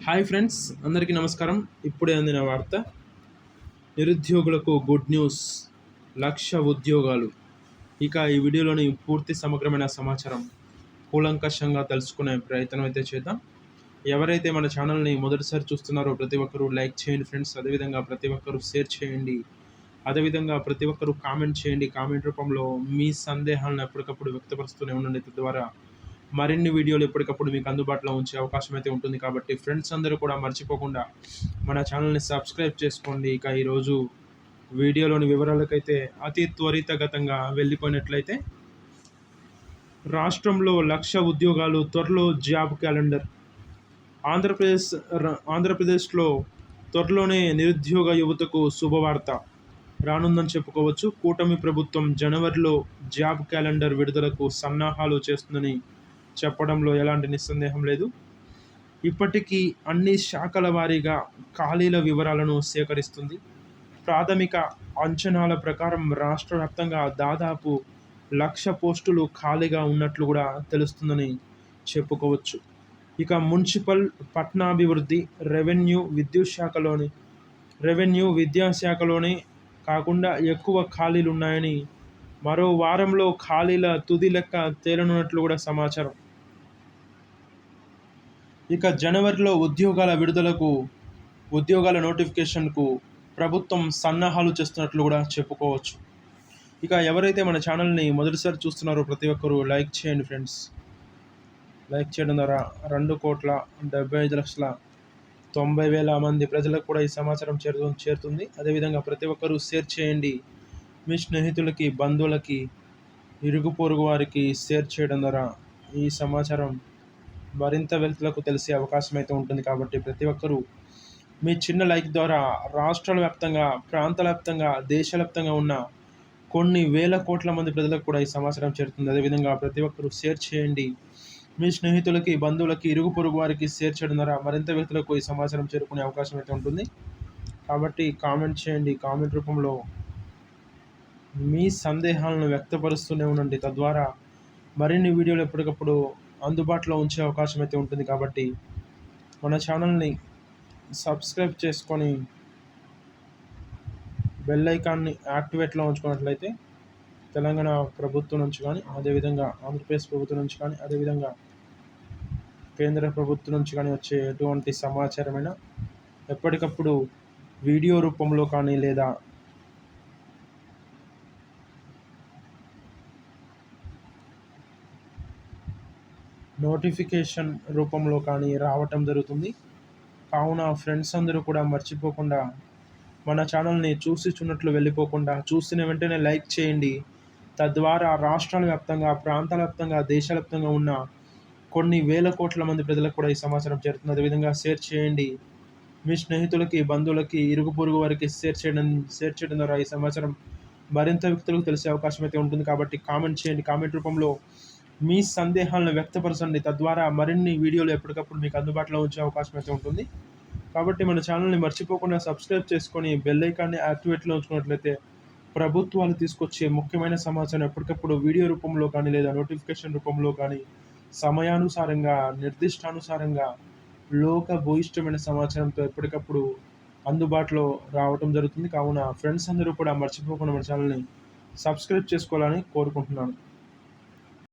Hi friends, అందరికీ నమస్కారం. ఇప్పుడే అందిన వార్త. నిరుద్యోగులకు గుడ్ న్యూస్, 1,00,000 ఉద్యోగాలు. ఇక ఈ వీడియోలోని పూర్తి సమగ్రమైన సమాచారం కూలంకషంగా తెలుసుకునే ప్రయత్నం అయితే చేద్దాం. ఎవరైతే మన ఛానల్ని మొదటిసారి చూస్తున్నారో ప్రతి ఒక్కరూ లైక్ చేయండి ఫ్రెండ్స్. అదేవిధంగా ప్రతి ఒక్కరూ షేర్ చేయండి. అదేవిధంగా ప్రతి ఒక్కరూ కామెంట్ చేయండి. కామెంట్ రూపంలో మీ సందేహాలను ఎప్పటికప్పుడు వ్యక్తపరుస్తూనే ఉండండి. తద్వారా మరిన్ని వీడియోలు ఎప్పటికప్పుడు మీకు అందుబాటులో ఉంచే అవకాశం అయితే ఉంటుంది. కాబట్టి ఫ్రెండ్స్ అందరూ కూడా మర్చిపోకుండా మన ఛానల్ని సబ్స్క్రైబ్ చేసుకోండి. ఇక ఈరోజు వీడియోలోని వివరాలకైతే అతి త్వరితగతంగా వెళ్ళిపోయినట్లయితే, రాష్ట్రంలో 1,00,000 ఉద్యోగాలు, త్వరలో జాబ్ క్యాలెండర్. ఆంధ్రప్రదేశ్లో త్వరలోనే నిరుద్యోగ యువతకు శుభవార్త రానుందని చెప్పుకోవచ్చు. కూటమి ప్రభుత్వం జనవరిలో జాబ్ క్యాలెండర్ విడుదలకు సన్నాహాలు చేస్తుందని చెప్పడంలో ఎలాంటి నిస్సందేహం లేదు. ఇప్పటికీ అన్ని శాఖల వారీగా ఖాళీల వివరాలను సేకరిస్తుంది. ప్రాథమిక అంచనాల ప్రకారం రాష్ట్ర వ్యాప్తంగా దాదాపు 1,00,000 పోస్టులు ఖాళీగా ఉన్నట్లు కూడా తెలుస్తుందని చెప్పుకోవచ్చు. ఇక మున్సిపల్, పట్టణాభివృద్ధి, రెవెన్యూ విద్యాశాఖలోనే కాకుండా ఎక్కువ ఖాళీలు ఉన్నాయని, మరో వారంలో ఖాళీల తుది లెక్క తేలనున్నట్లు కూడా సమాచారం. ఇక జనవరిలో ఉద్యోగాల నోటిఫికేషన్కు ప్రభుత్వం సన్నాహాలు చేస్తున్నట్లు కూడా చెప్పుకోవచ్చు. ఇక ఎవరైతే మన ఛానల్ని మొదటిసారి చూస్తున్నారో ప్రతి ఒక్కరూ లైక్ చేయండి ఫ్రెండ్స్. లైక్ చేయడం ద్వారా 2,75,90,000 మంది ప్రజలకు కూడా ఈ సమాచారం చేరుతుంది. అదేవిధంగా ప్రతి ఒక్కరూ షేర్ చేయండి. మీ స్నేహితులకి, బంధువులకి, ఇరుగు పొరుగు వారికి షేర్ చేయడం ద్వారా ఈ సమాచారం మరింత వ్యక్తులకు తెలిసే అవకాశం అయితే ఉంటుంది. కాబట్టి ప్రతి ఒక్కరూ మీ చిన్న లైక్ ద్వారా రాష్ట్రాల వ్యాప్తంగా, ప్రాంతాల వ్యాప్తంగా, దేశవ్యాప్తంగా ఉన్న కొన్ని వేల కోట్ల మంది ప్రజలకు కూడా ఈ సమాచారం చేరుతుంది. అదేవిధంగా ప్రతి ఒక్కరూ షేర్ చేయండి. మీ స్నేహితులకి, బంధువులకి, ఇరుగు పొరుగు వారికి షేర్ చేయడం ద్వారా మరింత వ్యక్తులకు ఈ సమాచారం చేరుకునే అవకాశం అయితే ఉంటుంది. కాబట్టి కామెంట్ చేయండి. కామెంట్ రూపంలో మీ సందేహాలను వ్యక్తపరుస్తూనే ఉండండి. తద్వారా మరిన్ని వీడియోలు ఎప్పటికప్పుడు అందుబాటులో ఉంచే అవకాశం అయితే ఉంటుంది. కాబట్టి మన ఛానల్ని సబ్స్క్రైబ్ చేసుకొని బెల్ ఐకాన్ని యాక్టివేట్లో ఉంచుకున్నట్లయితే తెలంగాణ ప్రభుత్వం నుంచి కానీ, అదేవిధంగా ఆంధ్రప్రదేశ్ ప్రభుత్వం నుంచి కానీ, అదేవిధంగా కేంద్ర ప్రభుత్వం నుంచి కానీ వచ్చే ఎటువంటి సమాచారమైనా ఎప్పటికప్పుడు వీడియో రూపంలో కానీ, లేదా నోటిఫికేషన్ రూపంలో కానీ రావటం జరుగుతుంది. కావున ఫ్రెండ్స్ అందరూ కూడా మర్చిపోకుండా మన ఛానల్ని చూసినట్లు వెళ్ళిపోకుండా చూసిన వెంటనే లైక్ చేయండి. తద్వారా రాష్ట్రాల వ్యాప్తంగా, ప్రాంతాల వ్యాప్తంగా, దేశాల వ్యాప్తంగా ఉన్న కొన్ని వేల కోట్ల మంది ప్రజలకు కూడా ఈ సమాచారం చేరుతుంది. అదేవిధంగా షేర్ చేయండి. మీ స్నేహితులకి, బంధువులకి, ఇరుగు పొరుగు వారికి షేర్ చేయడం ద్వారా ఈ సమాచారం మరింత వ్యక్తులకు తెలిసే అవకాశం అయితే ఉంటుంది. కాబట్టి కామెంట్ చేయండి. కామెంట్ రూపంలో మీ సందేహాలను వ్యక్తపరచండి. తద్వారా మరిన్ని వీడియోలు ఎప్పటికప్పుడు మీకు అందుబాటులో ఉంచే అవకాశం అయితే ఉంటుంది. కాబట్టి మన ఛానల్ని మర్చిపోకుండా సబ్స్క్రైబ్ చేసుకొని బెల్ ఐకాన్ని యాక్టివేట్లో ఉంచుకున్నట్లయితే ప్రభుత్వాలు తీసుకొచ్చే ముఖ్యమైన సమాచారం ఎప్పటికప్పుడు వీడియో రూపంలో కానీ, లేదా నోటిఫికేషన్ రూపంలో కానీ, సమయానుసారంగా, నిర్దిష్టానుసారంగా, భూయిష్టమైన సమాచారంతో ఎప్పటికప్పుడు అందుబాటులో రావటం జరుగుతుంది. కావున ఫ్రెండ్స్ అందరూ కూడా మర్చిపోకుండా మన ఛానల్ని సబ్స్క్రైబ్ చేసుకోవాలని కోరుకుంటున్నాను.